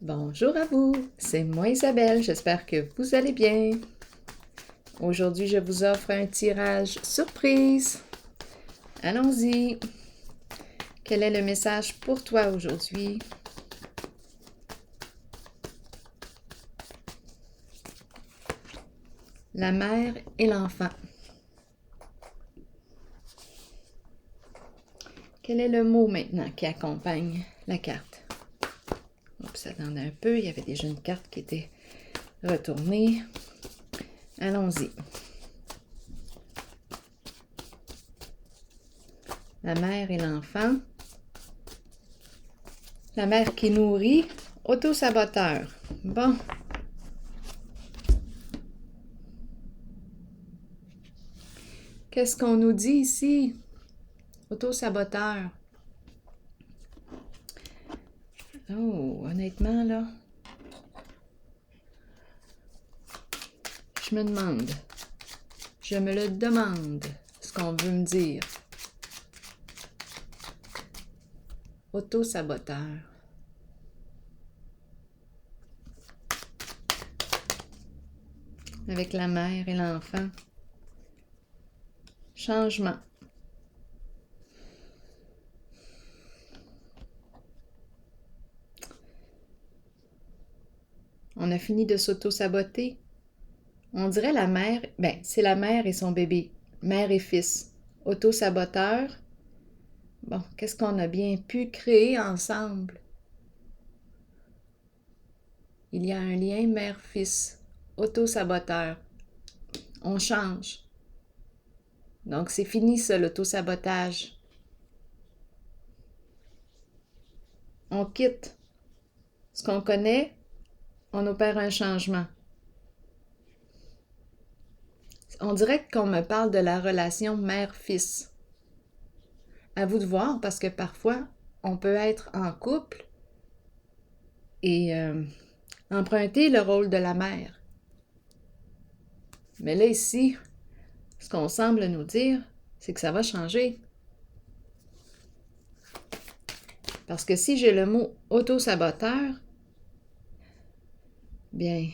Bonjour à vous, c'est moi Isabelle, j'espère que vous allez bien. Aujourd'hui, je vous offre un tirage surprise. Allons-y. Quel est le message pour toi aujourd'hui? La mère et l'enfant. Quel est le mot maintenant qui accompagne la carte? Oups, attendez un peu, il y avait déjà une carte qui était retournée. Allons-y. La mère et l'enfant. La mère qui nourrit, auto-saboteur. Bon. Qu'est-ce qu'on nous dit ici? Auto-saboteur. Oh, honnêtement, là, je me demande, je me le demande, ce qu'on veut me dire. Auto-saboteur. Avec la mère et l'enfant. Changement. On a fini de s'auto-saboter. On dirait la mère, c'est la mère et son bébé, mère et fils. Auto-saboteur. Bon, qu'est-ce qu'on a bien pu créer ensemble? Il y a un lien mère-fils. Auto-saboteur. On change. Donc, c'est fini ça, l'auto-sabotage. On quitte ce qu'on connaît, on opère un changement. On dirait qu'on me parle de la relation mère-fils. À vous de voir, parce que parfois, on peut être en couple et emprunter le rôle de la mère. Mais là, ici, ce qu'on semble nous dire, c'est que ça va changer. Parce que si j'ai le mot auto-saboteur, bien,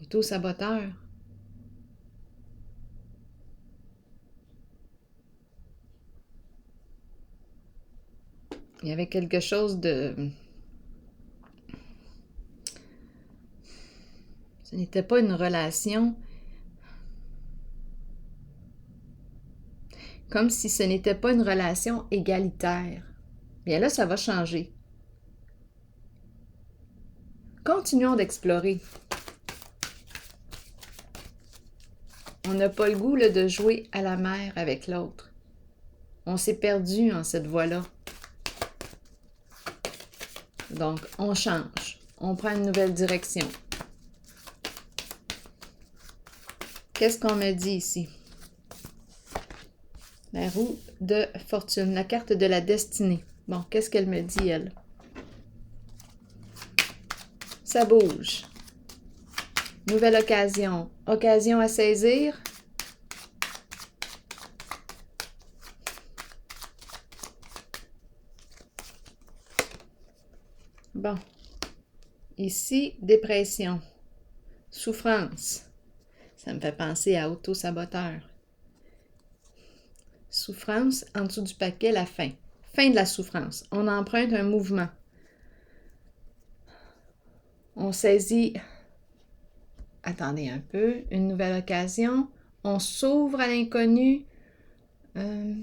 auto-saboteur. Il y avait quelque chose de... Ce n'était pas une relation... Comme si ce n'était pas une relation égalitaire. Bien là, ça va changer. Continuons d'explorer. On n'a pas le goût là, de jouer à la mer avec l'autre. On s'est perdu en cette voie-là. Donc, on change. On prend une nouvelle direction. Qu'est-ce qu'on me dit ici? La roue de fortune, la carte de la destinée. Bon, qu'est-ce qu'elle me dit, elle? Ça bouge. Nouvelle occasion. Occasion à saisir. Bon. Ici, dépression. Souffrance. Ça me fait penser à auto-saboteur. Souffrance, en dessous du paquet, la fin. Fin de la souffrance. On emprunte un mouvement. On saisit... Attendez un peu. Une nouvelle occasion. On s'ouvre à l'inconnu. On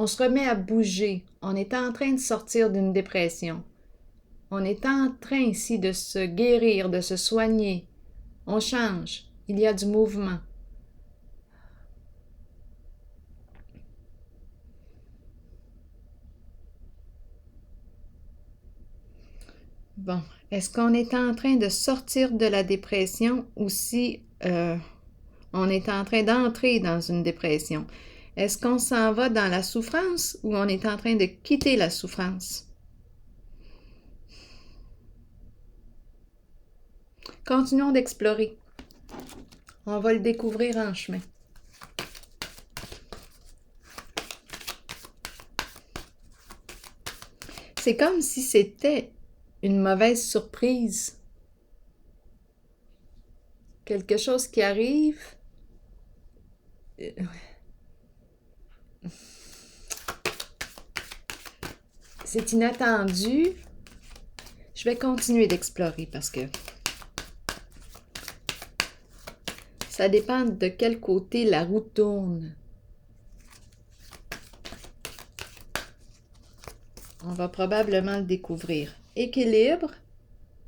se remet à bouger. On est en train de sortir d'une dépression. On est en train ici de se guérir, de se soigner. On change. Il y a du mouvement. Bon, est-ce qu'on est en train de sortir de la dépression ou si on est en train d'entrer dans une dépression? Est-ce qu'on s'en va dans la souffrance ou on est en train de quitter la souffrance? Continuons d'explorer. On va le découvrir en chemin. c'est comme si c'était une mauvaise surprise. Quelque chose qui arrive. C'est inattendu. Je vais continuer d'explorer parce que ça dépend de quel côté la roue tourne. On va probablement le découvrir. Équilibre,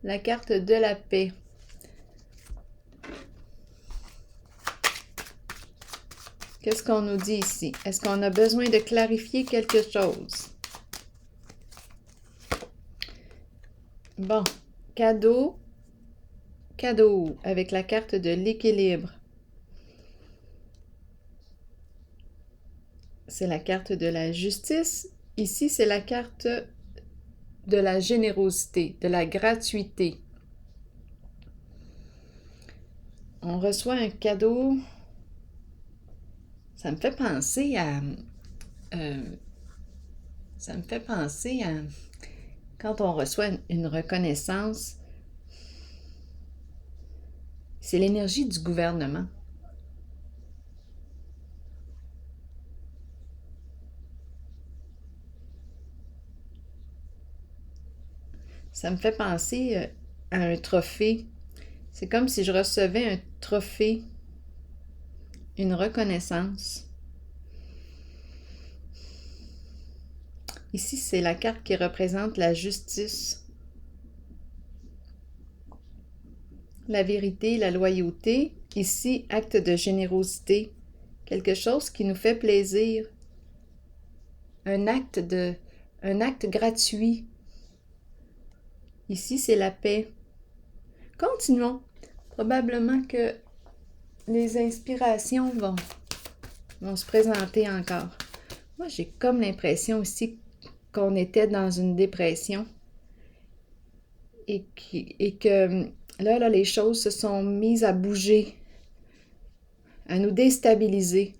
la carte de la paix. Qu'est-ce qu'on nous dit ici? Est-ce qu'on a besoin de clarifier quelque chose? Bon, cadeau, cadeau, avec la carte de l'équilibre. C'est la carte de la justice. Ici, c'est la carte de la générosité, de la gratuité. On reçoit un cadeau. Ça me fait penser à... quand on reçoit une reconnaissance, c'est l'énergie du gouvernement. Ça me fait penser à un trophée. C'est comme si je recevais un trophée, une reconnaissance. Ici, c'est la carte qui représente la justice, la vérité, la loyauté. Ici, acte de générosité, quelque chose qui nous fait plaisir, un acte gratuit. Ici, c'est la paix. Continuons. Probablement que les inspirations vont se présenter encore. Moi, j'ai comme l'impression aussi qu'on était dans une dépression et que là, les choses se sont mises à bouger, à nous déstabiliser.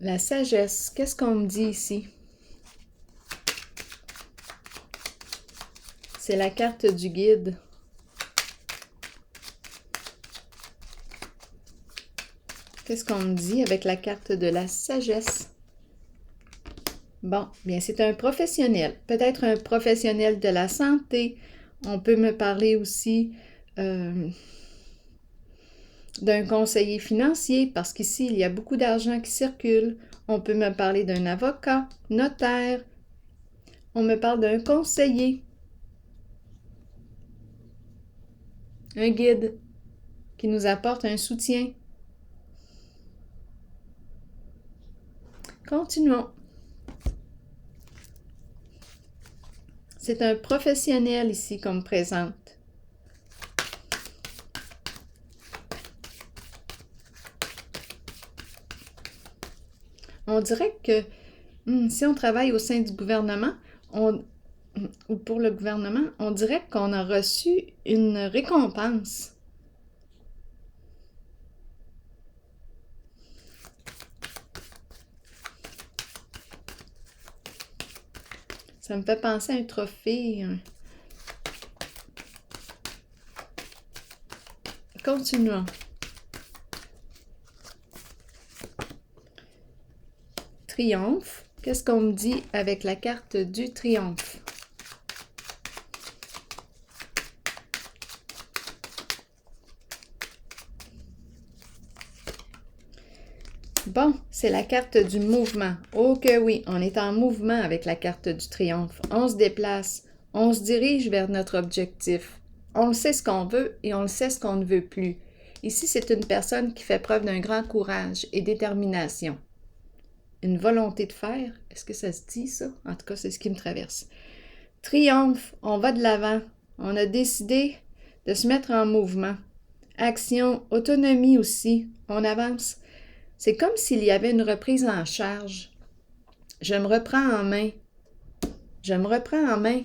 La sagesse, qu'est-ce qu'on me dit ici? C'est la carte du guide. Qu'est-ce qu'on me dit avec la carte de la sagesse? Bon, bien, c'est un professionnel. Peut-être un professionnel de la santé. On peut me parler aussi d'un conseiller financier, parce qu'ici, il y a beaucoup d'argent qui circule. On peut me parler d'un avocat, notaire. On me parle d'un conseiller. Un guide qui nous apporte un soutien. Continuons. C'est un professionnel ici qu'on me présente. On dirait que si on travaille au sein du gouvernement, ou pour le gouvernement, on dirait qu'on a reçu une récompense. Ça me fait penser à un trophée. Continuons. Triomphe. Qu'est-ce qu'on me dit avec la carte du triomphe? Bon, c'est la carte du mouvement. Oh que oui, on est en mouvement avec la carte du triomphe. On se déplace, on se dirige vers notre objectif. On sait ce qu'on veut et on sait ce qu'on ne veut plus. Ici, c'est une personne qui fait preuve d'un grand courage et détermination. Une volonté de faire. Est-ce que ça se dit, ça? En tout cas, c'est ce qui me traverse. Triomphe, on va de l'avant. On a décidé de se mettre en mouvement. Action, autonomie aussi. On avance. C'est comme s'il y avait une reprise en charge. Je me reprends en main. Je me reprends en main.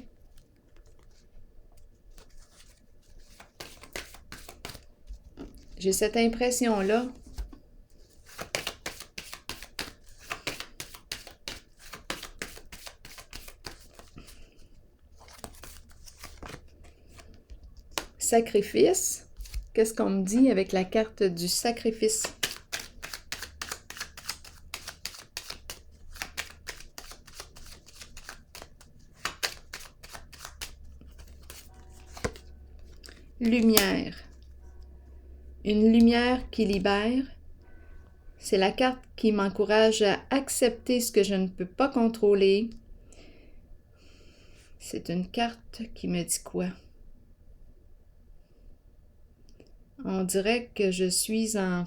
J'ai cette impression-là. Sacrifice. Qu'est-ce qu'on me dit avec la carte du sacrifice? Lumière. Une lumière qui libère. C'est la carte qui m'encourage à accepter ce que je ne peux pas contrôler. C'est une carte qui me dit quoi? On dirait que je suis en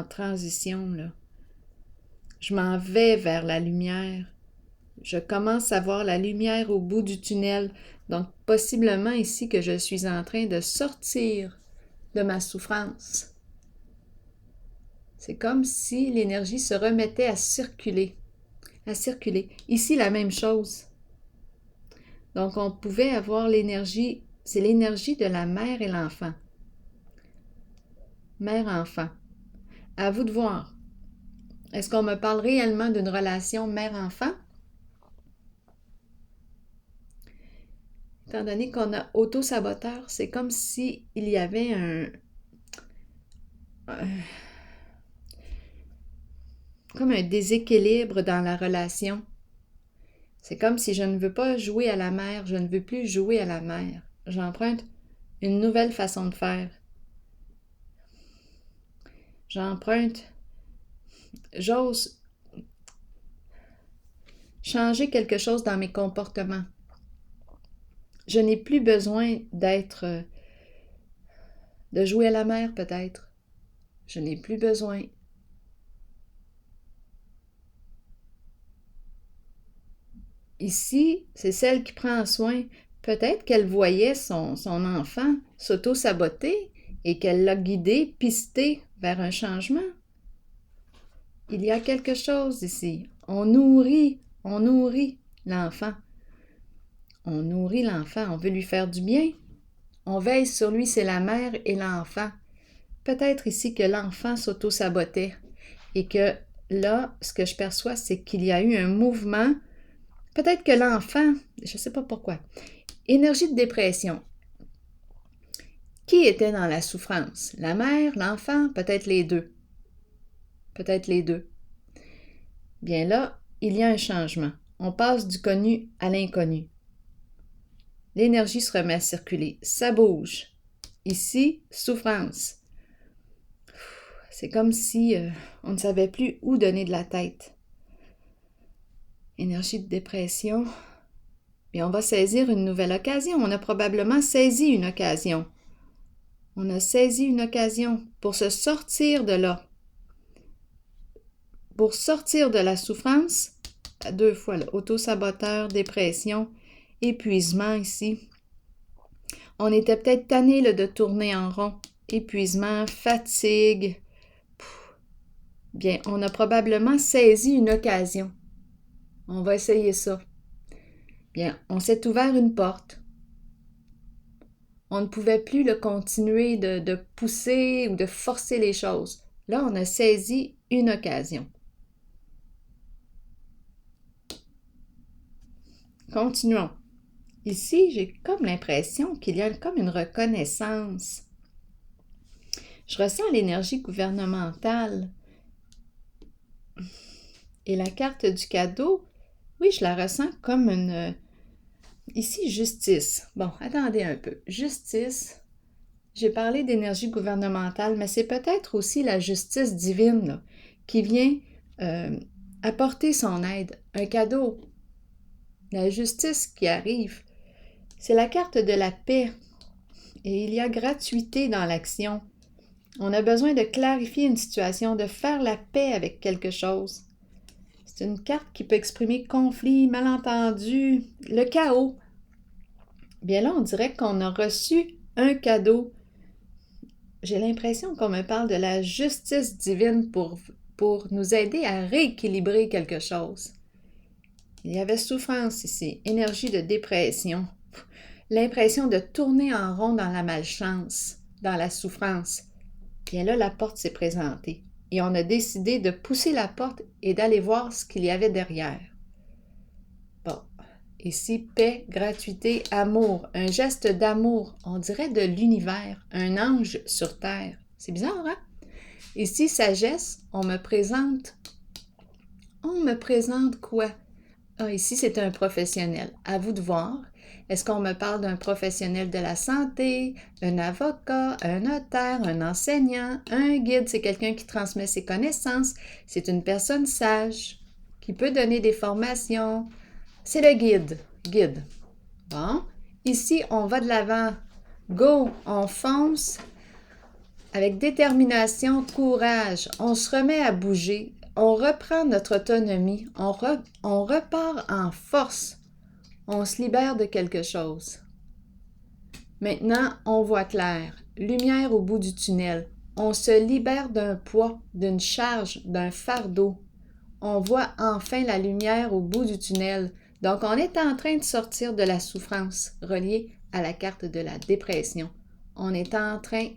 transition, là. Je m'en vais vers la lumière. Je commence à voir la lumière au bout du tunnel. Donc, possiblement ici que je suis en train de sortir de ma souffrance. C'est comme si l'énergie se remettait à circuler. Ici, la même chose. Donc, on pouvait avoir l'énergie, c'est l'énergie de la mère et l'enfant. Mère-enfant. À vous de voir. Est-ce qu'on me parle réellement d'une relation mère-enfant? Étant donné qu'on a auto-saboteur, c'est comme s'il y avait comme un déséquilibre dans la relation. C'est comme si je ne veux pas jouer à la mère, je ne veux plus jouer à la mère. J'emprunte une nouvelle façon de faire. J'ose changer quelque chose dans mes comportements. Je n'ai plus besoin de jouer à la mère peut-être. Je n'ai plus besoin. Ici, c'est celle qui prend soin. Peut-être qu'elle voyait son enfant s'auto-saboter et qu'elle l'a guidé, pisté vers un changement. Il y a quelque chose ici. On nourrit l'enfant. On nourrit l'enfant, on veut lui faire du bien. On veille sur lui, c'est la mère et l'enfant. Peut-être ici que l'enfant s'auto-sabotait et que là, ce que je perçois, c'est qu'il y a eu un mouvement. Peut-être que l'enfant, je ne sais pas pourquoi, énergie de dépression. Qui était dans la souffrance? La mère, l'enfant, peut-être les deux. Peut-être les deux. Bien là, il y a un changement. On passe du connu à l'inconnu. L'énergie se remet à circuler. Ça bouge. Ici, souffrance. C'est comme si on ne savait plus où donner de la tête. Énergie de dépression. Et on va saisir une nouvelle occasion. On a probablement saisi une occasion. On a saisi une occasion pour se sortir de là. Pour sortir de la souffrance, à deux fois, auto-saboteur, dépression, épuisement ici. On était peut-être tanné de tourner en rond. Épuisement, fatigue. Bien, on a probablement saisi une occasion. On va essayer ça. Bien, on s'est ouvert une porte. On ne pouvait plus le continuer de pousser ou de forcer les choses. Là, on a saisi une occasion. Continuons. Ici, j'ai comme l'impression qu'il y a comme une reconnaissance. Je ressens l'énergie gouvernementale. Et la carte du cadeau, oui, je la ressens comme une... Ici, justice. Bon, attendez un peu. Justice, j'ai parlé d'énergie gouvernementale, mais c'est peut-être aussi la justice divine là, qui vient apporter son aide, un cadeau. La justice qui arrive, c'est la carte de la paix. Et il y a gratuité dans l'action. On a besoin de clarifier une situation, de faire la paix avec quelque chose. C'est une carte qui peut exprimer conflit, malentendu, le chaos. Bien là, on dirait qu'on a reçu un cadeau. J'ai l'impression qu'on me parle de la justice divine pour nous aider à rééquilibrer quelque chose. Il y avait souffrance ici, énergie de dépression, l'impression de tourner en rond dans la malchance. dans la souffrance. Bien là, la porte s'est présentée et on a décidé de pousser la porte et d'aller voir ce qu'il y avait derrière. Bon, ici, paix, gratuité, amour, un geste d'amour, on dirait de l'univers, un ange sur terre. C'est bizarre, hein? Ici, sagesse, on me présente quoi? Ah, ici, c'est un professionnel. À vous de voir. Est-ce qu'on me parle d'un professionnel de la santé, un avocat, un notaire, un enseignant, un guide? C'est quelqu'un qui transmet ses connaissances. C'est une personne sage qui peut donner des formations. C'est le guide. Guide. Bon. Ici, on va de l'avant. Go! On fonce avec détermination, courage. On se remet à bouger. On reprend notre autonomie. On repart en force. On se libère de quelque chose. Maintenant, on voit clair. Lumière au bout du tunnel. On se libère d'un poids, d'une charge, d'un fardeau. On voit enfin la lumière au bout du tunnel. Donc, on est en train de sortir de la souffrance reliée à la carte de la dépression. On est en train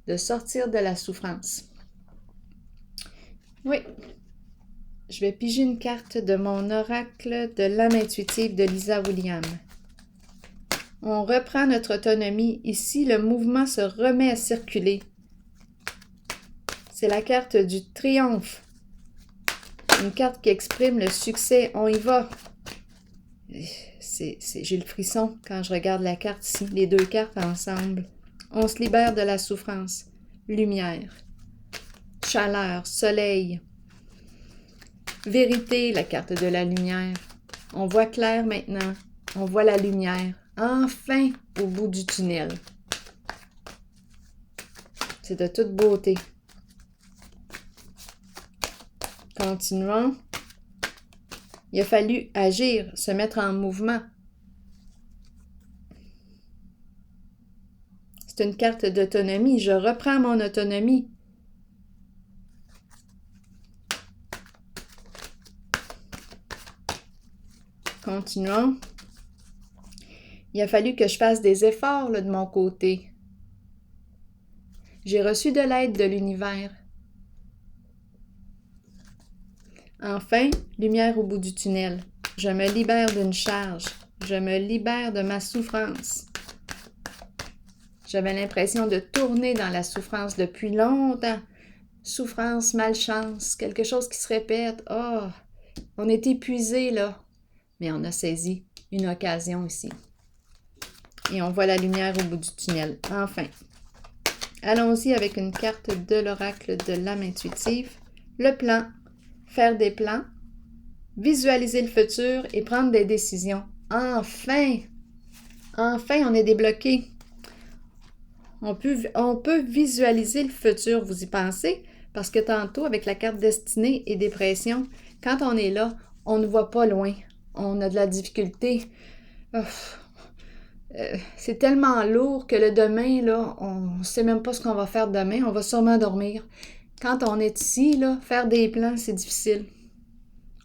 de sortir de la souffrance. Oui. Je vais piger une carte de mon oracle de l'âme intuitive de Lisa Williams. On reprend notre autonomie. Ici, le mouvement se remet à circuler. C'est la carte du triomphe. Une carte qui exprime le succès. On y va. J'ai le frisson quand je regarde la carte ici, les deux cartes ensemble. On se libère de la souffrance. Lumière. Chaleur, soleil. Vérité, la carte de la lumière. On voit clair maintenant. On voit la lumière. Enfin, au bout du tunnel. C'est de toute beauté. Continuons. Il a fallu agir, se mettre en mouvement. C'est une carte d'autonomie. Je reprends mon autonomie. Continuons. Il a fallu que je fasse des efforts là, de mon côté. J'ai reçu de l'aide de l'univers. Enfin, lumière au bout du tunnel. Je me libère d'une charge. Je me libère de ma souffrance. J'avais l'impression de tourner dans la souffrance depuis longtemps. Souffrance, malchance, quelque chose qui se répète. Oh, on est épuisé là. Mais on a saisi une occasion ici. Et on voit la lumière au bout du tunnel. Enfin. Allons-y avec une carte de l'oracle de l'âme intuitive. Le plan. Faire des plans. Visualiser le futur et prendre des décisions. Enfin! Enfin, on est débloqué. On peut visualiser le futur, vous y pensez? Parce que tantôt, avec la carte destinée et dépression, quand on est là, on ne voit pas loin. On a de la difficulté. C'est tellement lourd que le demain, là, on ne sait même pas ce qu'on va faire demain. On va sûrement dormir. Quand on est ici, là, faire des plans, c'est difficile.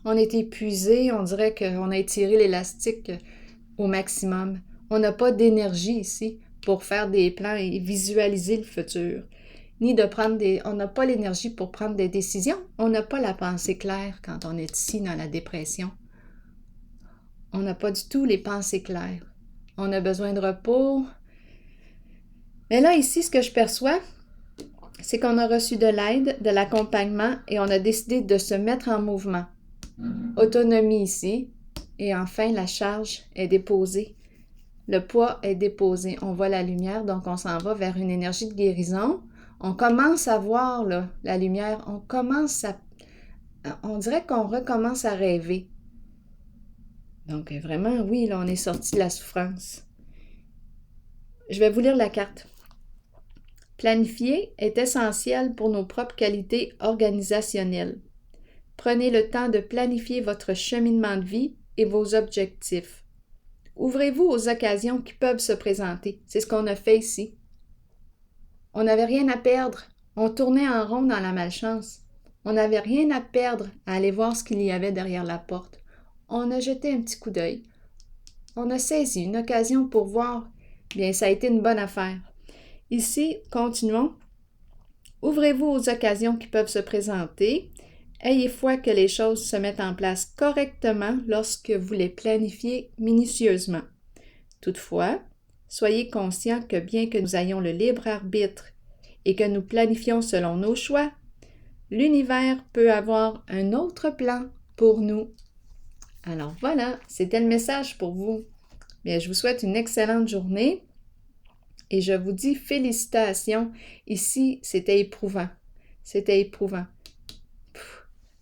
On est épuisé, on dirait qu'on a étiré l'élastique au maximum. On n'a pas d'énergie ici pour faire des plans et visualiser le futur. Ni de prendre on n'a pas l'énergie pour prendre des décisions. On n'a pas la pensée claire quand on est ici dans la dépression. On n'a pas du tout les pensées claires. On a besoin de repos. Mais là, ici, ce que je perçois, c'est qu'on a reçu de l'aide, de l'accompagnement et on a décidé de se mettre en mouvement. Autonomie ici. Et enfin, la charge est déposée. Le poids est déposé. On voit la lumière, donc on s'en va vers une énergie de guérison. On commence à voir là, la lumière. On dirait qu'on recommence à rêver. Donc vraiment, oui, là, on est sorti de la souffrance. Je vais vous lire la carte. Planifier est essentiel pour nos propres qualités organisationnelles. Prenez le temps de planifier votre cheminement de vie et vos objectifs. Ouvrez-vous aux occasions qui peuvent se présenter. C'est ce qu'on a fait ici. On n'avait rien à perdre. On tournait en rond dans la malchance. On n'avait rien à perdre à aller voir ce qu'il y avait derrière la porte. On a jeté un petit coup d'œil. On a saisi une occasion pour voir. Bien, ça a été une bonne affaire. Ici, continuons. Ouvrez-vous aux occasions qui peuvent se présenter. Ayez foi que les choses se mettent en place correctement lorsque vous les planifiez minutieusement. Toutefois, soyez conscients que bien que nous ayons le libre arbitre et que nous planifions selon nos choix, l'univers peut avoir un autre plan pour nous. Alors voilà, c'était le message pour vous. Bien, je vous souhaite une excellente journée et je vous dis félicitations. Ici, c'était éprouvant. C'était éprouvant.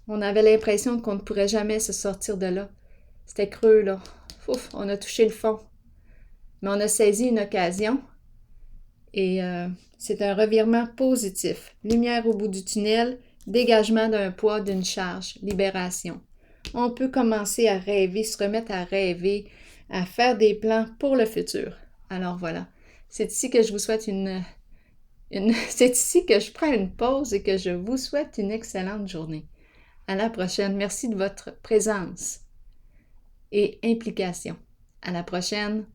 On avait l'impression qu'on ne pourrait jamais se sortir de là. C'était creux, là. Ouf, on a touché le fond. Mais on a saisi une occasion et c'est un revirement positif. Lumière au bout du tunnel, dégagement d'un poids, d'une charge, libération. On peut commencer à rêver, se remettre à rêver, à faire des plans pour le futur. Alors voilà, c'est ici que je vous souhaite c'est ici que je prends une pause et que je vous souhaite une excellente journée. À la prochaine. Merci de votre présence et implication. À la prochaine.